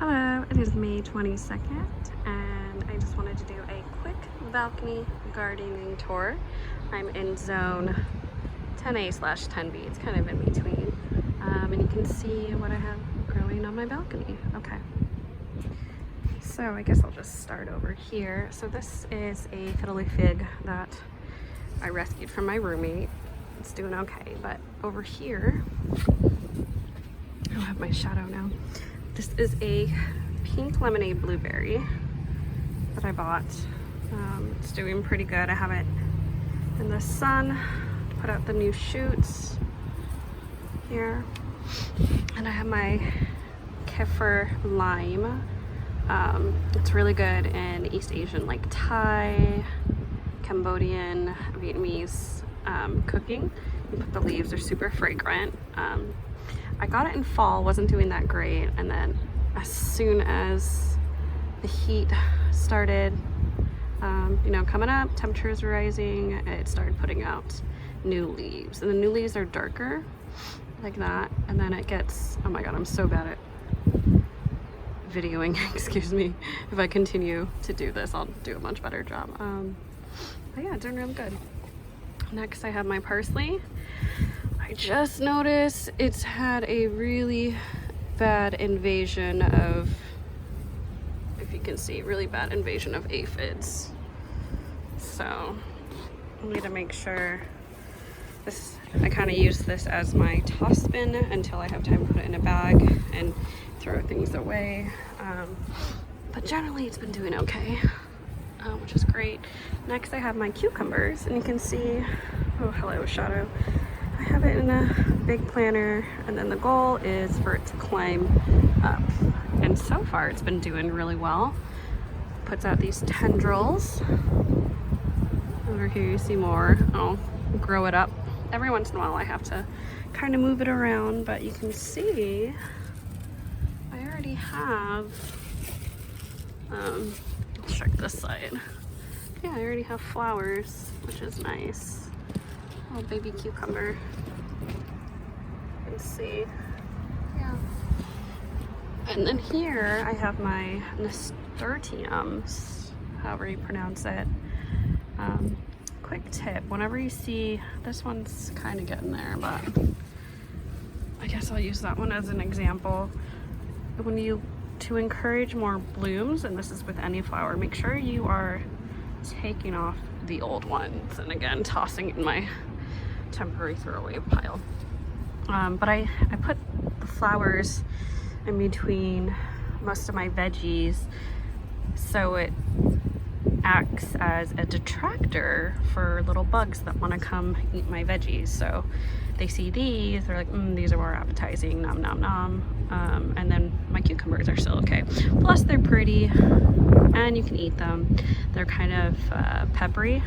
Hello, it is May 22nd and I just wanted to do a quick balcony gardening tour. I'm in zone 10A/10B, it's kind of in between. And you can see what I have growing on my balcony. Okay. So I guess I'll just start over here. So this is a Fiddle Leaf Fig that I rescued from my roommate. It's doing okay, but over here, I'll have my shadow now. This is a pink lemonade blueberry that I bought. It's doing pretty good. I have it in the sun, put out the new shoots here. And I have my Kaffir Lime. It's really good in East Asian, like Thai, Cambodian, Vietnamese cooking. You put the leaves, they're super fragrant. I got it in fall, wasn't doing that great, and then as soon as the heat started, coming up, temperatures were rising, it started putting out new leaves, and the new leaves are darker, like that, and then it gets, oh my god, I'm so bad at videoing, excuse me. If I continue to do this, I'll do a much better job. But yeah, it's doing real good. Next, I have my parsley. I just noticed it's had a really bad invasion of, if you can see, really bad invasion of aphids. So I need to make sure this, I kind of use this as my toss bin until I have time to put it in a bag and throw things away. But generally it's been doing okay, which is great. Next I have my cucumbers, and you can see, oh hello shadow. I have it in a big planter, and then the goal is for it to climb up. And so far it's been doing really well. Puts out these tendrils. Over here you see more. I'll grow it up. Every once in a while I have to kind of move it around, but you can see I already have, let's check this side. Yeah, I already have flowers, which is nice. Little baby cucumber. You can see. Yeah. And then here I have my Nasturtiums, however you pronounce it. Quick tip, whenever you see, this one's kind of getting there, but I guess I'll use that one as an example. To encourage more blooms, and this is with any flower, make sure you are taking off the old ones, and again tossing it in my temporary throwaway pile. But I put the flowers in between most of my veggies, so it acts as a detractor for little bugs that want to come eat my veggies. So they see these, they're like, these are more appetizing, nom nom nom. And then my cucumbers are still okay. Plus they're pretty and you can eat them. They're kind of peppery.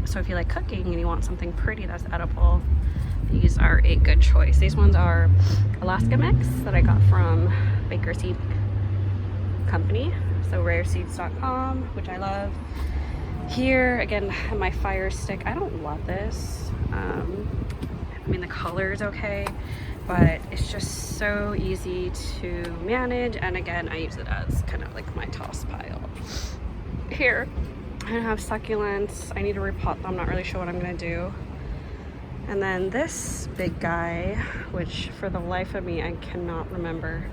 So if you like cooking and you want something pretty that's edible, these are a good choice. These ones are Alaska Mix that I got from Baker Seed Company. So rareseeds.com, which I love. Here, again, my Firestick. I don't love this. I mean, the color is okay, but it's just so easy to manage. And again, I use it as kind of like my toss pile. Here, I have succulents. I need to repot them. I'm not really sure what I'm gonna do. And then this big guy, which for the life of me, I cannot remember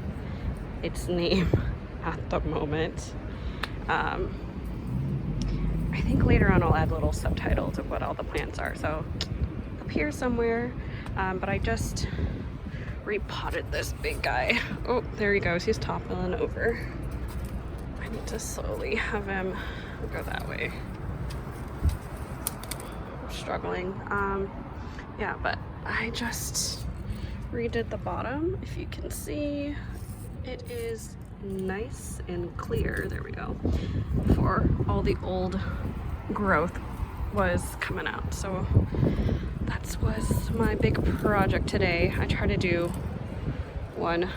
its name at the moment. I think later on I'll add little subtitles of what all the plants are, so up here somewhere. But I just repotted this big guy. Oh, there he goes, he's toppling over. I need to slowly have him go that way. I'm struggling. Yeah, but I just redid the bottom. If you can see, it is nice and clear. There we go. Before all the old growth was coming out. So that was my big project today. I try to do one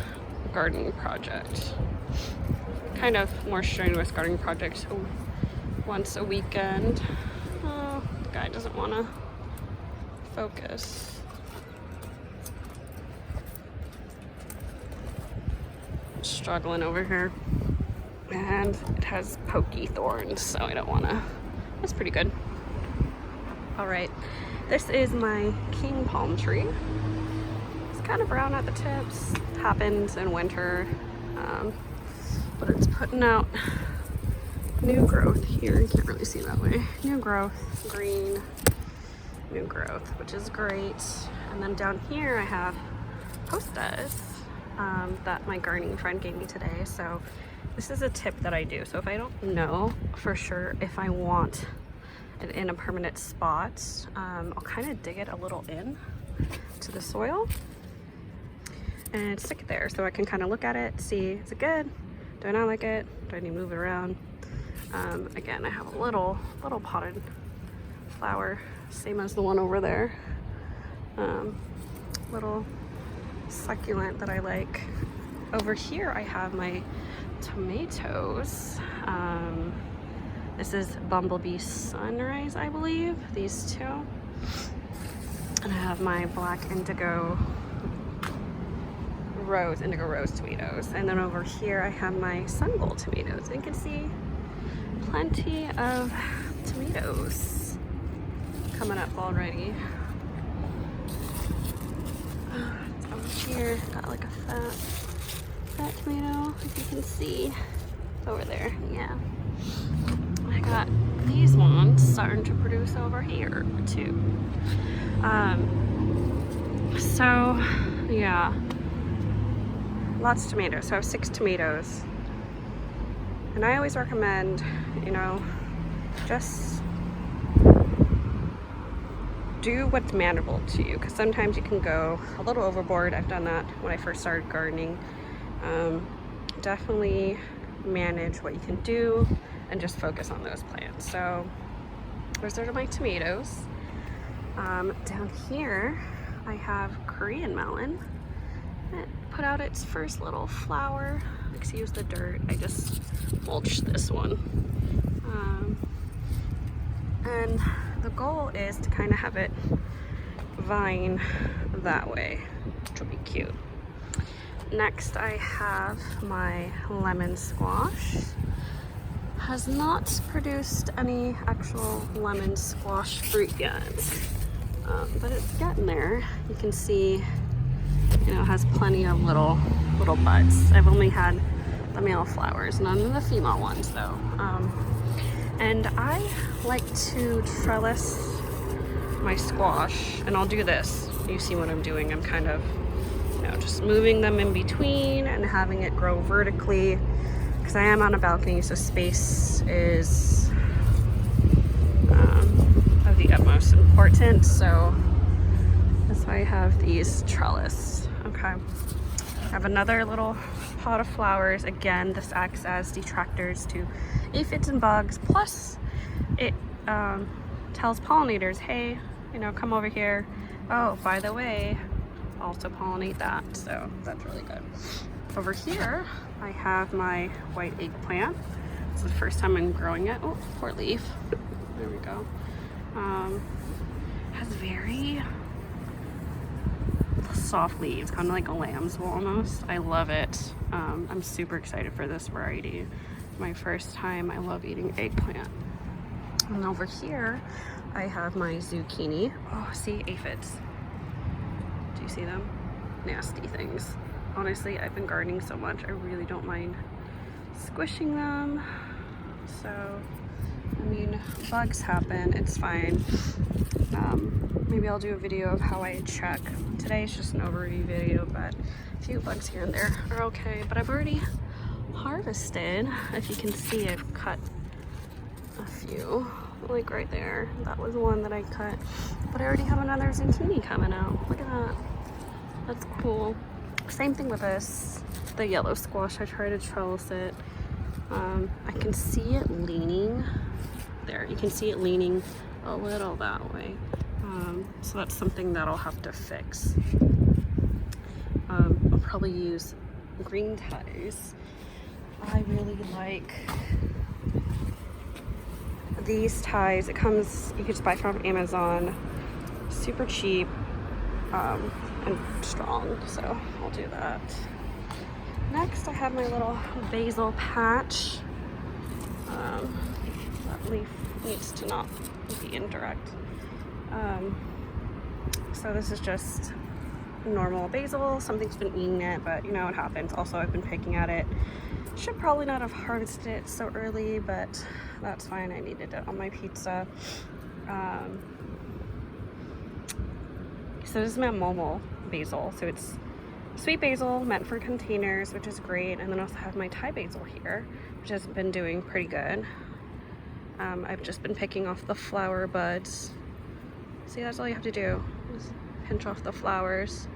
gardening project, kind of more strenuous gardening project once a weekend. Oh, the guy doesn't want to focus. struggling over here. And it has pokey thorns, so I don't want to. That's pretty good. All right, this is my king palm tree. It's kind of brown at the tips. It happens in winter, but it's putting out new growth here. You can't really see that way. New growth, green, new growth, which is great. And then down here I have hostas that my gardening friend gave me today. So this is a tip that I do. So if I don't know for sure if I want it in a permanent spot, I'll kind of dig it a little in to the soil and stick it there so I can kind of look at it, see, is it good? Do I not like it? Do I need to move it around? Again, I have a little potted flower, same as the one over there. Little succulent that I like. Over here I have my tomatoes. This is Bumblebee Sunrise, I believe, these two. And I have my black indigo rose tomatoes. And then over here I have my Sungold tomatoes. And you can see plenty of tomatoes coming up already. Over here, got like a fat tomato, if you can see. Over there, yeah. I got these ones starting to produce over here too. So yeah, lots of tomatoes. So I have 6 tomatoes, and I always recommend, you know, just do what's manageable to you, because sometimes you can go a little overboard. I've done that when I first started gardening. Definitely manage what you can do and just focus on those plants. So those are my tomatoes. Down here I have Korean melon. It put out its first little flower. Let's use the dirt. I just mulched this one. And the goal is to kind of have it vine that way, which will be cute. Next I have my lemon squash. Has not produced any actual lemon squash fruit yet, but it's getting there. You can see, you know, it has plenty of little buds. I've only had the male flowers, none of the female ones though. And I like to trellis my squash, and I'll do this. You see what I'm doing. I'm kind of, you know, just moving them in between and having it grow vertically, because I am on a balcony, so space is of the utmost importance. So that's why I have these trellis. Okay, I have another little pot of flowers. Again, this acts as detractors to aphids and bugs, plus it tells pollinators, hey, you know, come over here. Oh, by the way, also pollinate that. So that's really good. Over here I have my white eggplant. It's the first time I'm growing it. Oh, poor leaf. There we go. Has very soft leaves, kind of like a lambswool almost. I love it. I'm super excited for this variety. My first time. I love eating eggplant. And over here I have my zucchini. Oh, see, aphids. Do you see them? Nasty things. Honestly, I've been gardening so much, I really don't mind squishing them. So, I mean, bugs happen, it's fine. Maybe I'll do a video of how I check. Today is just an overview video, but a few bugs here and there are okay. But I've already harvested. If you can see, I've cut a few, like right there. That was one that I cut. But I already have another zucchini coming out. Look at that. That's cool. Same thing with this, the yellow squash. I try to trellis it. I can see it leaning there. You can see it leaning a little that way. So that's something that I'll have to fix. I'll probably use green ties. I really like these ties. It comes, you can just buy from Amazon. Super cheap. And strong, so I'll do that. next I have my little basil patch. That leaf needs to not be indirect. So this is just normal basil. Something's been eating it, but you know what happens. Also, I've been picking at it. Should probably not have harvested it so early, but that's fine. I needed it on my pizza. So this is my MUAH basil. So it's sweet basil meant for containers, which is great. And then I also have my Thai basil here, which has been doing pretty good. I've just been picking off the flower buds. See, that's all you have to do, is pinch off the flowers,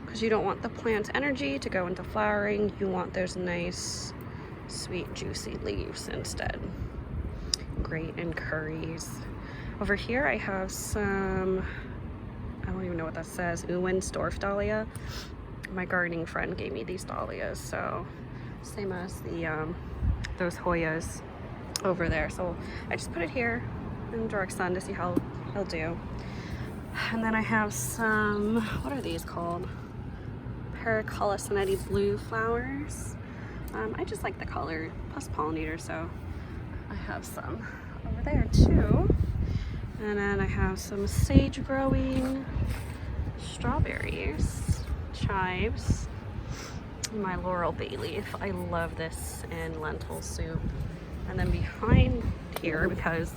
because you don't want the plant's energy to go into flowering. You want those nice, sweet, juicy leaves instead. Great in curries. Over here I have some, I don't even know what that says, Uwensdorf dahlia. My gardening friend gave me these dahlias, so same as the those Hoyas over there. So I just put it here in direct sun to see how he'll do. And then I have some, what are these called? Paracolosonetti blue flowers. I just like the color, plus pollinator, so I have some over there too. And then I have some sage growing strawberries, chives, my laurel bay leaf. I love this in lentil soup. And then behind here, because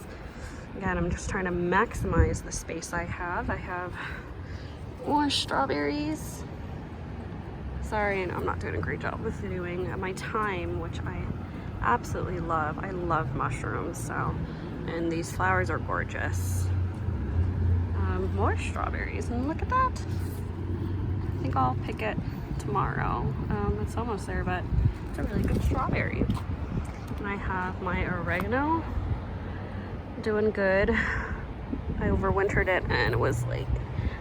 again, I'm just trying to maximize the space I have more strawberries. Sorry, I'm not doing a great job with doing my thyme, which I absolutely love. I love mushrooms, so, and these flowers are gorgeous. More strawberries, and look at that. I think I'll pick it tomorrow. It's almost there, but it's a really good strawberry. And I have my oregano, doing good. I overwintered it and it was like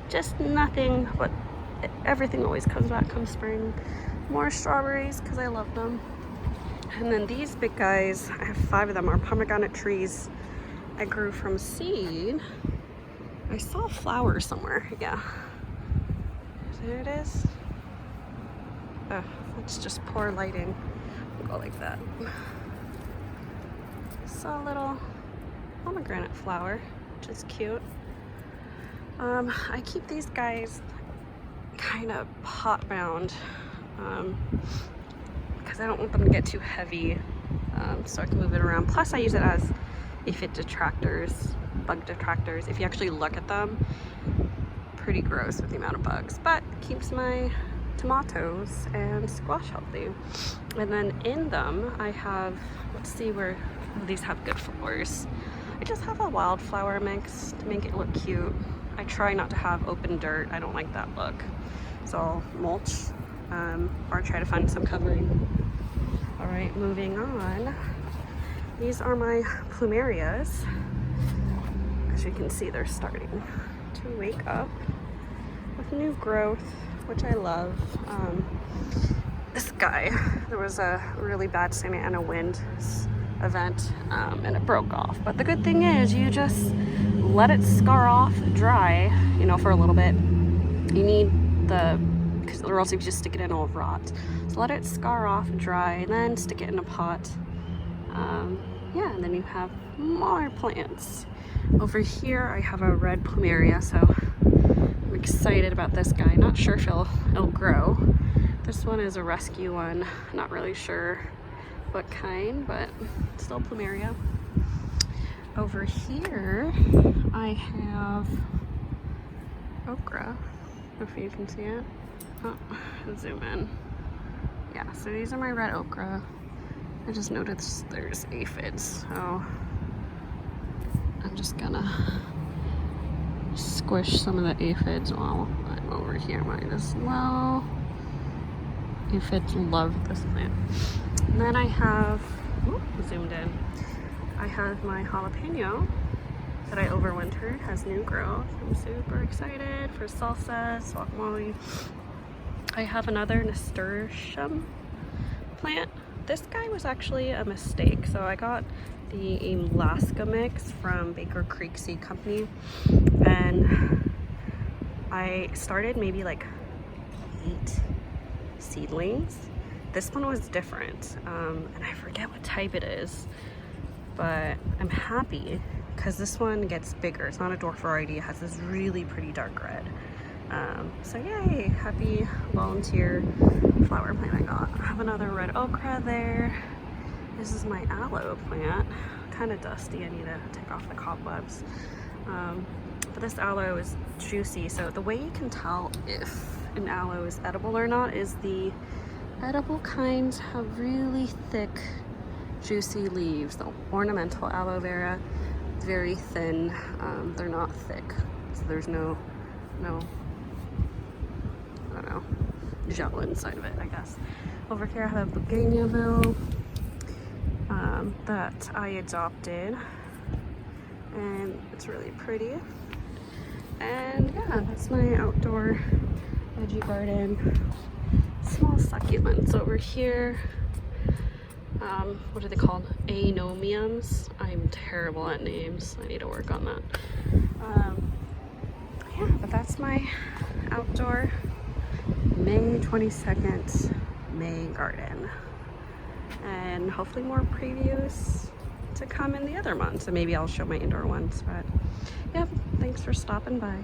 just nothing, but everything always comes back come spring. More strawberries because I love them. And then these big guys, I have 5 of them, are pomegranate trees I grew from seed. I saw a flower somewhere, yeah. There it is. Oh, it's just poor lighting. I'll go like that. Saw a little pomegranate flower, which is cute. I keep these guys kind of pot bound because I don't want them to get too heavy, so I can move it around. Plus I use it as aphid detractors, bug detractors. If you actually look at them, pretty gross with the amount of bugs, but keeps my tomatoes and squash healthy. And then in them I have, let's see where these have good flowers. I just have a wildflower mix to make it look cute. I try not to have open dirt. I don't like that look. So I'll mulch or try to find some covering. All right, moving on. These are my plumerias. As you can see, they're starting to wake up with new growth, which I love. This guy, there was a really bad Santa Ana wind event and it broke off, but the good thing is you just let it scar off dry, you know, for a little bit. You need the, because or else if you just stick it in, it'll rot. So let it scar off dry and then stick it in a pot. Yeah, and then you have more plants. Over here I have a red plumeria, so I'm excited about this guy. Not sure if it'll grow. This one is a rescue one, not really sure what kind, but still plumeria. Over here I have okra, if you can see it. Oh, zoom in. Yeah, so these are my red okra. I just noticed there's aphids, so I'm just gonna squish some of the aphids while I'm over here. Might as well. Aphids love this plant. And then I have, zoomed in, I have my jalapeno that I overwintered, has new growth. I'm super excited for salsa, guacamole. I have another Nasturtium plant. This guy was actually a mistake. So I got the Alaska mix from Baker Creek Seed Company, and I started maybe like 8 seedlings, This one was different, and I forget what type it is, but I'm happy because this one gets bigger. It's not a dwarf variety. It has this really pretty dark red. So yay, happy volunteer flower plant I got. I have another red okra there. This is my aloe plant. Kind of dusty, I need to take off the cobwebs. But this aloe is juicy, so the way you can tell if an aloe is edible or not is the edible kinds have really thick, juicy leaves. The ornamental aloe vera, very thin. They're not thick, so there's no, I don't know, gel inside of it, I guess. Over here I have a bougainvillea that I adopted, and it's really pretty. And yeah, that's my outdoor veggie garden. Small succulents over here. What are they called? Aenomiums. I'm terrible at names. I need to work on that. Yeah, but that's my outdoor May 22nd May garden. And hopefully more previews to come in the other months. So maybe I'll show my indoor ones. But yeah, thanks for stopping by.